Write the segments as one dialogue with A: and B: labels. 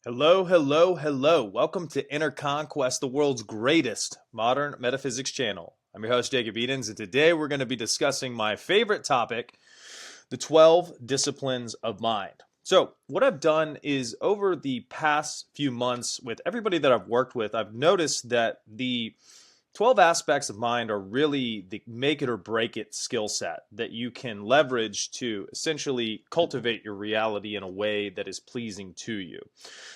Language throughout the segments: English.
A: Hello, hello, hello. Welcome to Inner Conquest, the world's greatest modern metaphysics channel. I'm your host, Jacob Edens, and today we're going to be discussing my favorite topic, the 12 disciplines of mind. So, what I've done is over the past few months with everybody that I've worked with, I've noticed that the 12 aspects of mind are really the make it or break it skill set that you can leverage to essentially cultivate your reality in a way that is pleasing to you.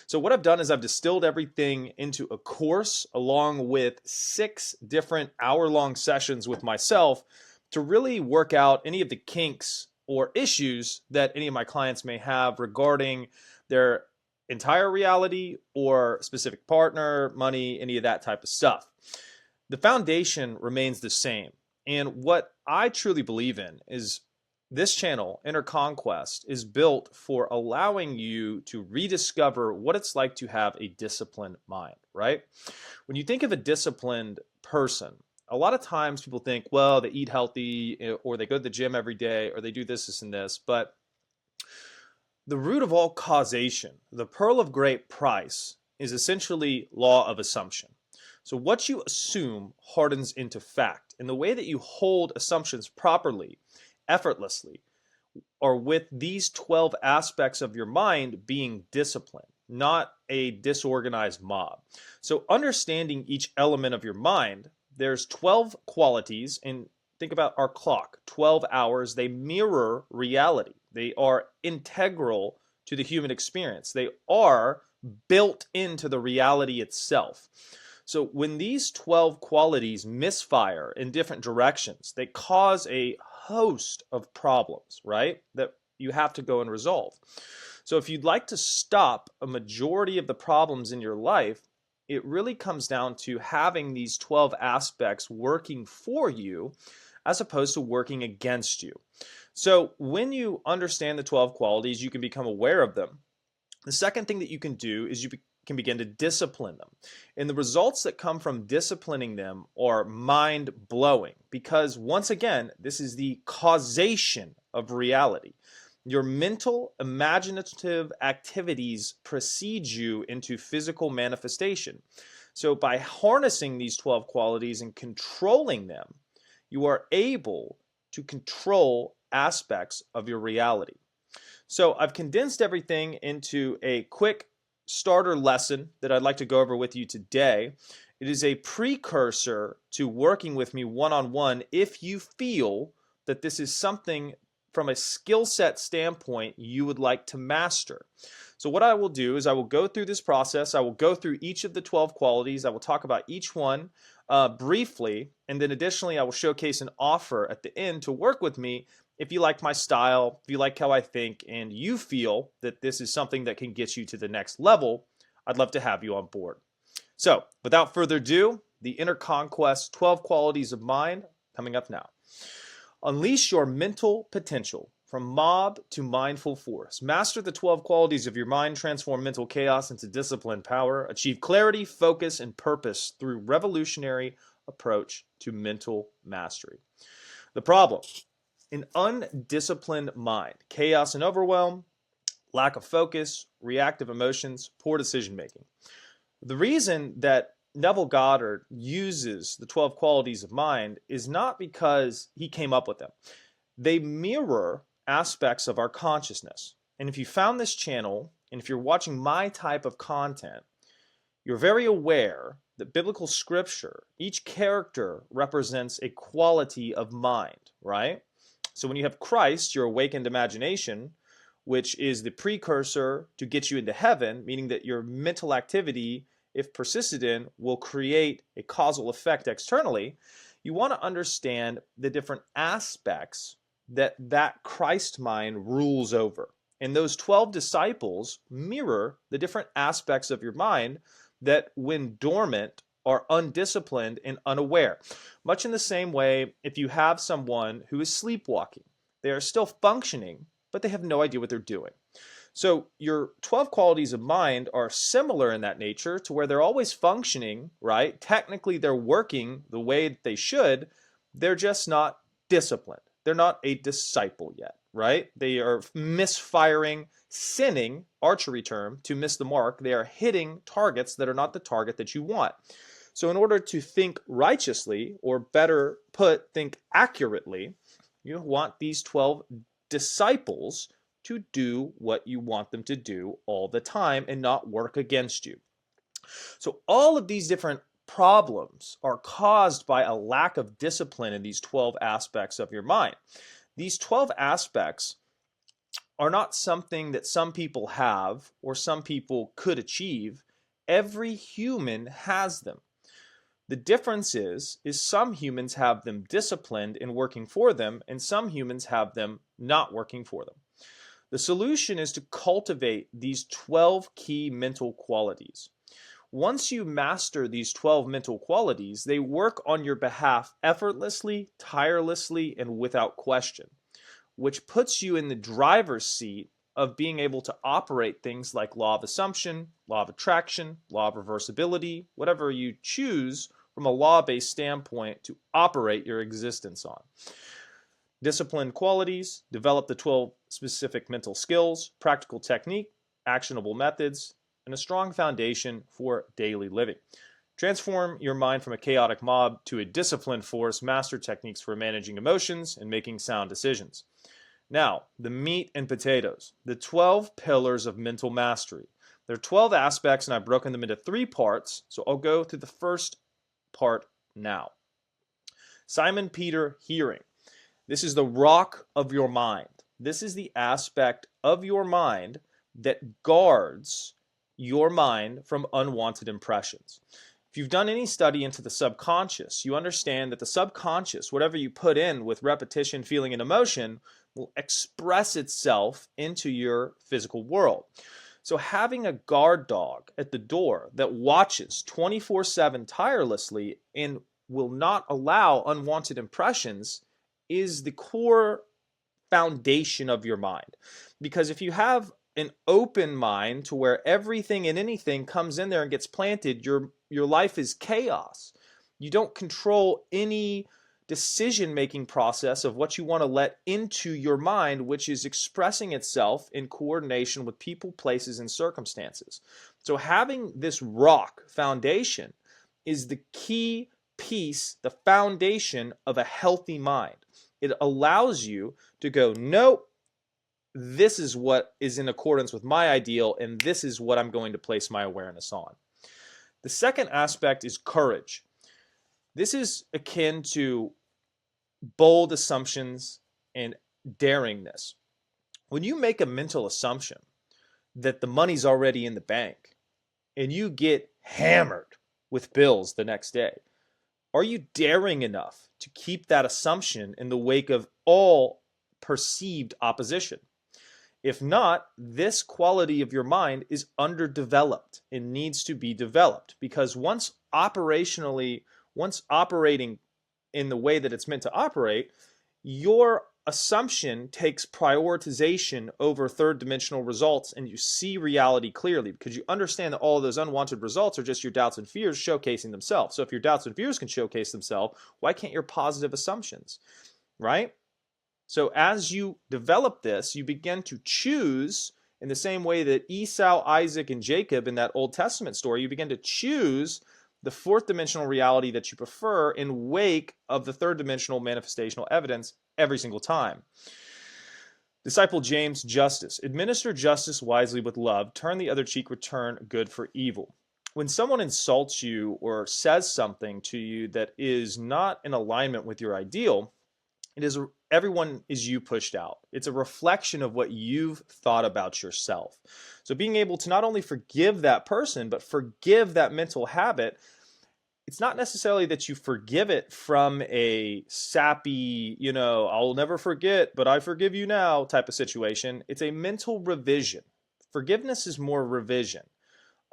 A: So what I've done is I've distilled everything into a course along with 6 different hour-long sessions with myself to really work out any of the kinks or issues that any of my clients may have regarding their entire reality or specific partner, money, any of that type of stuff. The foundation remains the same. And what I truly believe in is this channel, Inner Conquest, is built for allowing you to rediscover what it's like to have a disciplined mind, right? When you think of a disciplined person, a lot of times people think, well, they eat healthy or they go to the gym every day or they do this and this. But the root of all causation, the pearl of great price, is essentially law of assumption. So what you assume hardens into fact. And the way that you hold assumptions properly, effortlessly, are with these 12 aspects of your mind being disciplined, not a disorganized mob. So understanding each element of your mind, there's 12 qualities, and think about our clock, 12 hours, they mirror reality. They are integral to the human experience. They are built into the reality itself. So when these 12 qualities misfire in different directions, they cause a host of problems, right? That you have to go and resolve. So if you'd like to stop a majority of the problems in your life, it really comes down to having these 12 aspects working for you as opposed to working against you. So when you understand the 12 qualities, you can become aware of them. The second thing that you can do is you can begin to discipline them. And the results that come from disciplining them are mind-blowing because, once again, this is the causation of reality. Your mental, imaginative activities precede you into physical manifestation. So by harnessing these 12 qualities and controlling them, you are able to control aspects of your reality. So I've condensed everything into a quick starter lesson that I'd like to go over with you today. It is a precursor to working with me one-on-one if you feel that this is something from a skill set standpoint you would like to master. So what I will do is I will go through this process. I will go through each of the 12 qualities. I will talk about each one briefly, and then additionally I will showcase an offer at the end to work with me if you like my style, if you like how I think, and you feel that this is something that can get you to the next level, I'd love to have you on board. So, without further ado, the Inner Conquest 12 Qualities of Mind coming up now. Unleash your mental potential from mob to mindful force. Master the 12 qualities of your mind, transform mental chaos into disciplined power, achieve clarity, focus, and purpose through revolutionary approach to mental mastery. The problem: an undisciplined mind, chaos and overwhelm, lack of focus, reactive emotions, poor decision making. The reason that Neville Goddard uses the 12 qualities of mind is not because he came up with them. They mirror aspects of our consciousness. And if you found this channel, and if you're watching my type of content, you're very aware that biblical scripture, each character represents a quality of mind, right? So when you have Christ, your awakened imagination, which is the precursor to get you into heaven, meaning that your mental activity, if persisted in, will create a causal effect externally, you want to understand the different aspects that Christ mind rules over. And those 12 disciples mirror the different aspects of your mind that, when dormant, are undisciplined and unaware. Much in the same way, if you have someone who is sleepwalking, they are still functioning, but they have no idea what they're doing. So your 12 qualities of mind are similar in that nature to where they're always functioning, right? Technically, they're working the way that they should. They're just not disciplined. They're not a disciple yet, right? They are misfiring, sinning, archery term, to miss the mark. They are hitting targets that are not the target that you want. So in order to think righteously, or better put, think accurately, you want these 12 disciples to do what you want them to do all the time and not work against you. So all of these different problems are caused by a lack of discipline in these 12 aspects of your mind. These 12 aspects are not something that some people have or some people could achieve. Every human has them. The difference is some humans have them disciplined and working for them, and some humans have them not working for them. The solution is to cultivate these 12 key mental qualities. Once you master these 12 mental qualities, they work on your behalf effortlessly, tirelessly, and without question, which puts you in the driver's seat of being able to operate things like law of assumption, law of attraction, law of reversibility, whatever you choose from a law-based standpoint to operate your existence on. Disciplined qualities, develop the 12 specific mental skills, practical technique, actionable methods, and a strong foundation for daily living. Transform your mind from a chaotic mob to a disciplined force, master techniques for managing emotions and making sound decisions. Now, the meat and potatoes, the 12 pillars of mental mastery. There are 12 aspects, and I've broken them into 3 parts, so I'll go through the first part now. Simon Peter hearing. This is the rock of your mind. This is the aspect of your mind that guards your mind from unwanted impressions. If you've done any study into the subconscious, you understand that the subconscious, whatever you put in with repetition, feeling, and emotion, will express itself into your physical world. So having a guard dog at the door that watches 24/7 tirelessly and will not allow unwanted impressions is the core foundation of your mind. Because if you have an open mind to where everything and anything comes in there and gets planted, your life is chaos. You don't control any decision-making process of what you want to let into your mind, which is expressing itself in coordination with people, places, and circumstances. So having this rock foundation is the key piece, the foundation of a healthy mind. It allows you to go, nope, this is what is in accordance with my ideal, and this is what I'm going to place my awareness on. The second aspect is courage. This is akin to bold assumptions and daringness. When you make a mental assumption that the money's already in the bank and you get hammered with bills the next day, are you daring enough to keep that assumption in the wake of all perceived opposition? If not, this quality of your mind is underdeveloped and needs to be developed, because once operating in the way that it's meant to operate, your assumption takes prioritization over third dimensional results, and you see reality clearly because you understand that all of those unwanted results are just your doubts and fears showcasing themselves. So if your doubts and fears can showcase themselves, why can't your positive assumptions, right? So as you develop this, you begin to choose in the same way that Esau, Isaac, and Jacob in that Old Testament story, you begin to choose the fourth dimensional reality that you prefer in wake of the third dimensional manifestational evidence every single time. Disciple James, justice. Administer justice wisely with love. Turn the other cheek, return good for evil. When someone insults you or says something to you that is not in alignment with your ideal, everyone is you pushed out. It's a reflection of what you've thought about yourself. So being able to not only forgive that person, but forgive that mental habit, it's not necessarily that you forgive it from a sappy, I'll never forget, but I forgive you now type of situation. It's a mental revision. Forgiveness is more revision.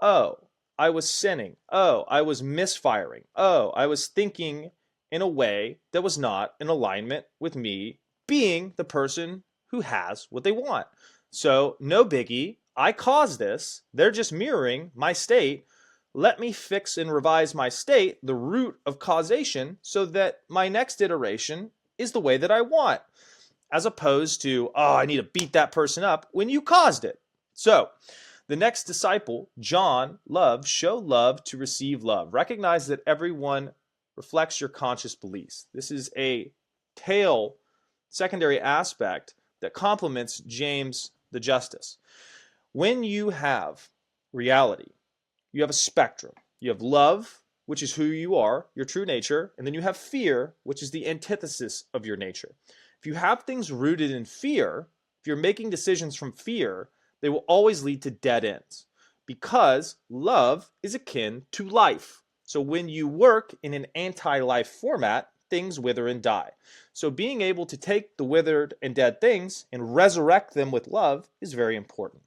A: Oh, I was sinning. Oh, I was misfiring. Oh, I was thinking in a way that was not in alignment with me being the person who has what they want. So no biggie. I caused this. They're just mirroring my state. Let me fix and revise my state, the root of causation, so that my next iteration is the way that I want. as opposed to, oh, I need to beat that person up when you caused it. So the next disciple, John, love, show love to receive love. Recognize that everyone reflects your conscious beliefs. This is a secondary aspect that complements James the Justice. When you have reality, you have a spectrum. You have love, which is who you are, your true nature, and then you have fear, which is the antithesis of your nature. If you have things rooted in fear, if you're making decisions from fear, they will always lead to dead ends because love is akin to life. So when you work in an anti-life format, things wither and die. So being able to take the withered and dead things and resurrect them with love is very important.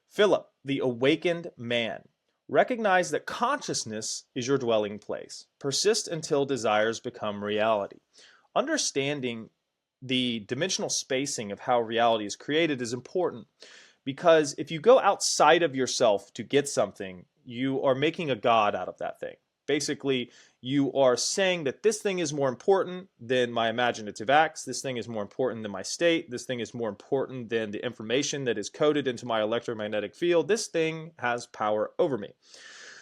A: Philip, the awakened man. Recognize that consciousness is your dwelling place. Persist until desires become reality. Understanding the dimensional spacing of how reality is created is important because if you go outside of yourself to get something, you are making a god out of that thing. Basically, you are saying that this thing is more important than my imaginative acts, this thing is more important than my state, this thing is more important than the information that is coded into my electromagnetic field, this thing has power over me.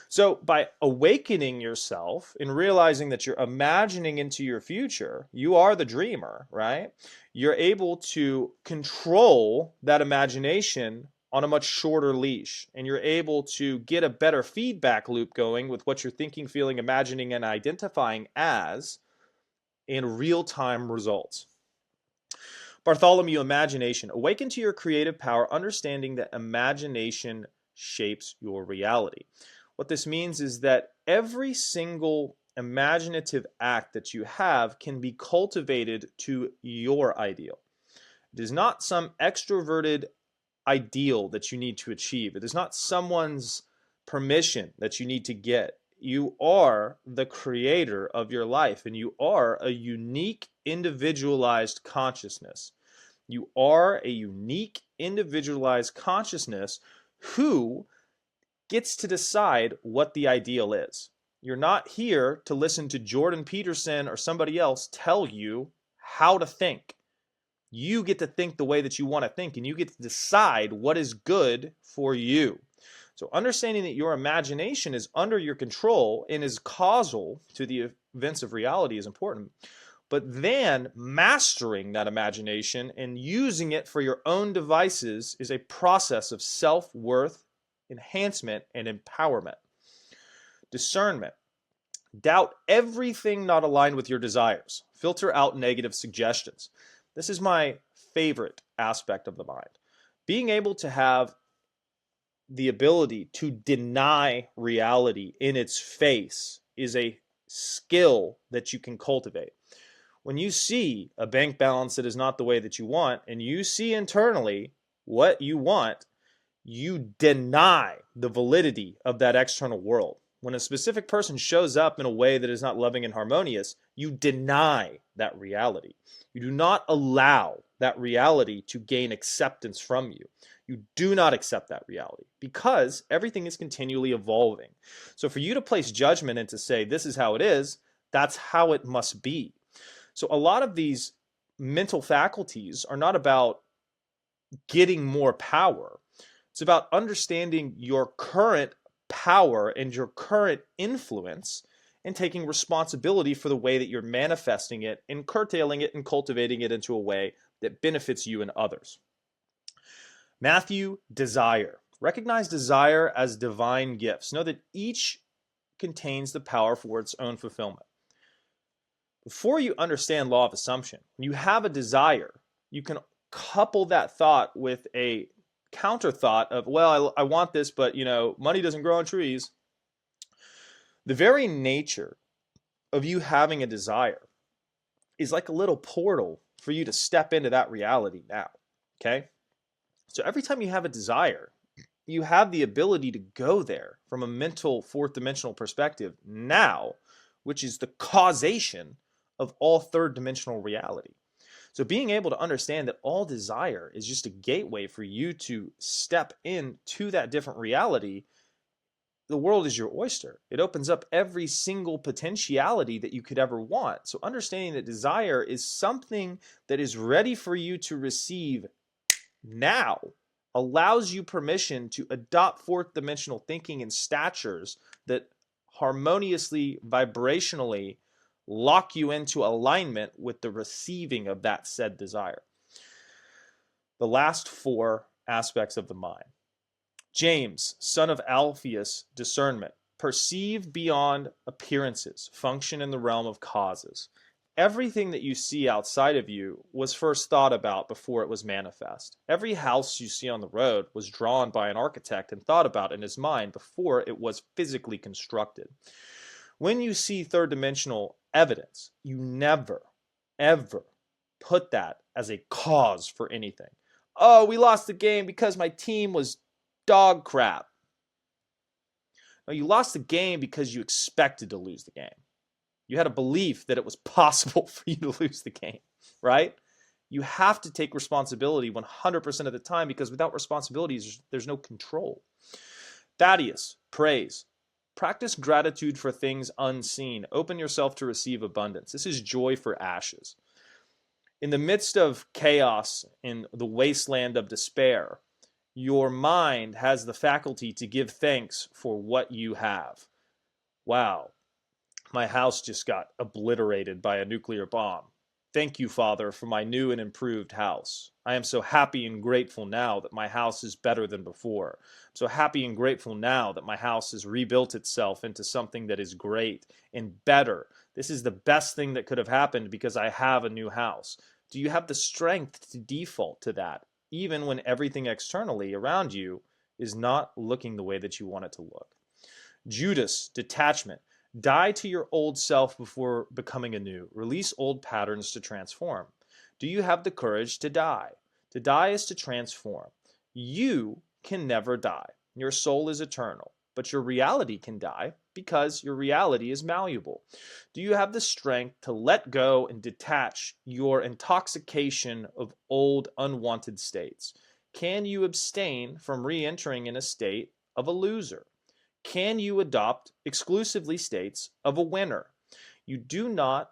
A: So by awakening yourself and realizing that you're imagining into your future, you are the dreamer, right? You're able to control that imagination on a much shorter leash, and you're able to get a better feedback loop going with what you're thinking, feeling, imagining, and identifying as in real-time results. Bartholomew, imagination. Awaken to your creative power, understanding that imagination shapes your reality. What this means is that every single imaginative act that you have can be cultivated to your ideal. It is not some extroverted ideal that you need to achieve. It is not someone's permission that you need to get. You are the creator of your life, and you are a unique, individualized consciousness. You are a unique, individualized consciousness who gets to decide what the ideal is. You're not here to listen to Jordan Peterson or somebody else tell you how to think. You get to think the way that you want to think, and you get to decide what is good for you. So understanding that your imagination is under your control and is causal to the events of reality is important. But then mastering that imagination and using it for your own devices is a process of self-worth, enhancement, and empowerment. Discernment. Doubt everything not aligned with your desires. Filter out negative suggestions. This is my favorite aspect of the mind. Being able to have the ability to deny reality in its face is a skill that you can cultivate. When you see a bank balance that is not the way that you want, and you see internally what you want, you deny the validity of that external world. When a specific person shows up in a way that is not loving and harmonious, you deny that reality. You do not allow that reality to gain acceptance from you. You do not accept that reality because everything is continually evolving. So for you to place judgment and to say, this is how it is, that's how it must be. So a lot of these mental faculties are not about getting more power. It's about understanding your current power and your current influence and taking responsibility for the way that you're manifesting it and curtailing it and cultivating it into a way that benefits you and others. Matthew, desire. Recognize desire as divine gifts. Know that each contains the power for its own fulfillment. Before you understand law of assumption, when you have a desire, you can couple that thought with a counter thought of, well, I want this, but money doesn't grow on trees. The very nature of you having a desire is like a little portal for you to step into that reality now, okay? So every time you have a desire, you have the ability to go there from a mental fourth dimensional perspective now, which is the causation of all third dimensional reality. So being able to understand that all desire is just a gateway for you to step into that different reality, the world is your oyster. It opens up every single potentiality that you could ever want. So understanding that desire is something that is ready for you to receive now allows you permission to adopt fourth dimensional thinking and statures that harmoniously, vibrationally lock you into alignment with the receiving of that said desire. The last four aspects of the mind. James, son of Alphaeus, discernment. Perceive beyond appearances, function in the realm of causes. Everything that you see outside of you was first thought about before it was manifest. Every house you see on the road was drawn by an architect and thought about in his mind before it was physically constructed. When you see third dimensional evidence, you never, ever put that as a cause for anything. Oh, we lost the game because my team was dog crap. No, you lost the game because you expected to lose the game. You had a belief that it was possible for you to lose the game, right? You have to take responsibility 100% of the time, because without responsibilities, there's no control. Thaddeus, praise. Practice gratitude for things unseen. Open yourself to receive abundance. This is joy for ashes. In the midst of chaos, in the wasteland of despair, your mind has the faculty to give thanks for what you have. Wow, my house just got obliterated by a nuclear bomb. Thank you, Father, for my new and improved house. I am so happy and grateful now that my house is better than before. I'm so happy and grateful now that my house has rebuilt itself into something that is great and better. This is the best thing that could have happened because I have a new house. Do you have the strength to default to that, even when everything externally around you is not looking the way that you want it to look? Judas, detachment. Die to your old self before becoming anew. Release old patterns to transform. Do you have the courage to die? To die is to transform. You can never die. Your soul is eternal, but your reality can die because your reality is malleable. Do you have the strength to let go and detach your intoxication of old, unwanted states? Can you abstain from re-entering in a state of a loser? Can you adopt exclusively states of a winner? You do not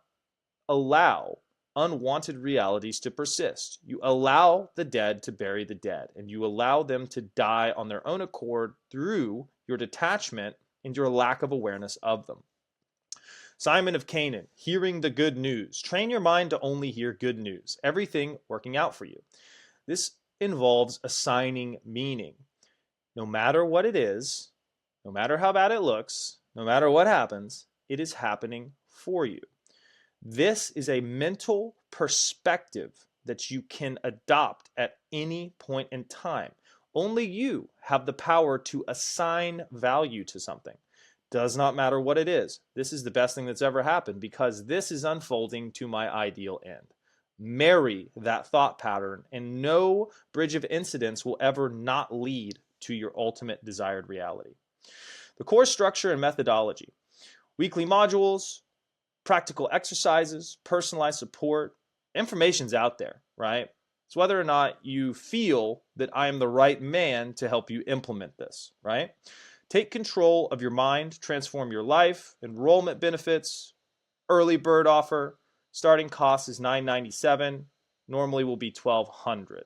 A: allow unwanted realities to persist. You allow the dead to bury the dead, and you allow them to die on their own accord through your detachment and your lack of awareness of them. Simon of Canaan, hearing the good news. Train your mind to only hear good news, everything working out for you. This involves assigning meaning. No matter what it is, no matter how bad it looks, no matter what happens, it is happening for you. This is a mental perspective that you can adopt at any point in time. Only you have the power to assign value to something. Does not matter what it is. This is the best thing that's ever happened because this is unfolding to my ideal end. Marry that thought pattern, and no bridge of incidents will ever not lead to your ultimate desired reality. The course structure and methodology. Weekly modules, practical exercises, personalized support. Information's out there, right? It's whether or not you feel that I am the right man to help you implement this, right? Take control of your mind, transform your life, enrollment benefits, early bird offer. Starting cost is $997. Normally will be $1,200.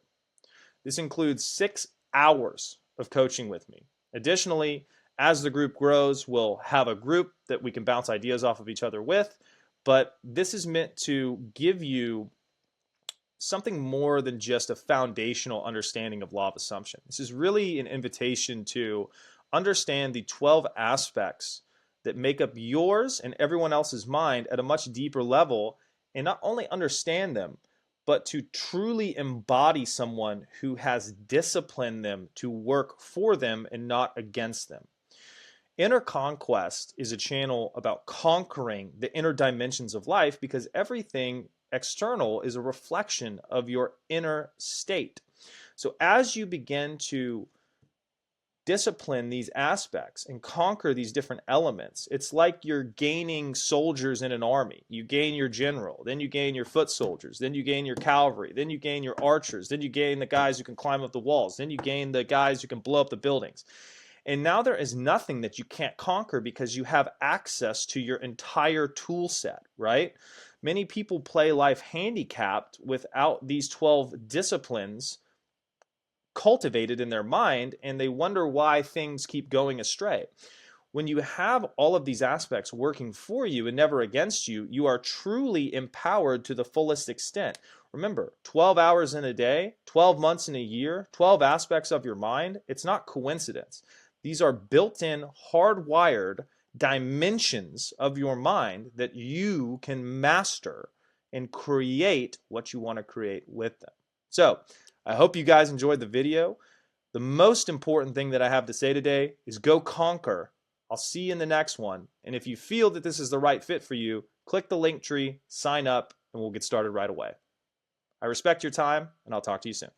A: This includes 6 hours of coaching with me. Additionally, as the group grows, we'll have a group that we can bounce ideas off of each other with, but this is meant to give you something more than just a foundational understanding of law of assumption. This is really an invitation to understand the 12 aspects that make up yours and everyone else's mind at a much deeper level, and not only understand them, but to truly embody someone who has disciplined them to work for them and not against them. Inner Conquest is a channel about conquering the inner dimensions of life because everything external is a reflection of your inner state. So as you begin to discipline these aspects and conquer these different elements, it's like you're gaining soldiers in an army. You gain your general, then you gain your foot soldiers, then you gain your cavalry, then you gain your archers, then you gain the guys who can climb up the walls, then you gain the guys who can blow up the buildings. And now there is nothing that you can't conquer because you have access to your entire tool set, right? Many people play life handicapped without these 12 disciplines cultivated in their mind, and they wonder why things keep going astray. When you have all of these aspects working for you and never against you, you are truly empowered to the fullest extent. Remember, 12 hours in a day, 12 months in a year, 12 aspects of your mind, it's not coincidence. These are built-in, hardwired dimensions of your mind that you can master and create what you want to create with them. So, I hope you guys enjoyed the video. The most important thing that I have to say today is go conquer. I'll see you in the next one. And if you feel that this is the right fit for you, click the link tree, sign up, and we'll get started right away. I respect your time, and I'll talk to you soon.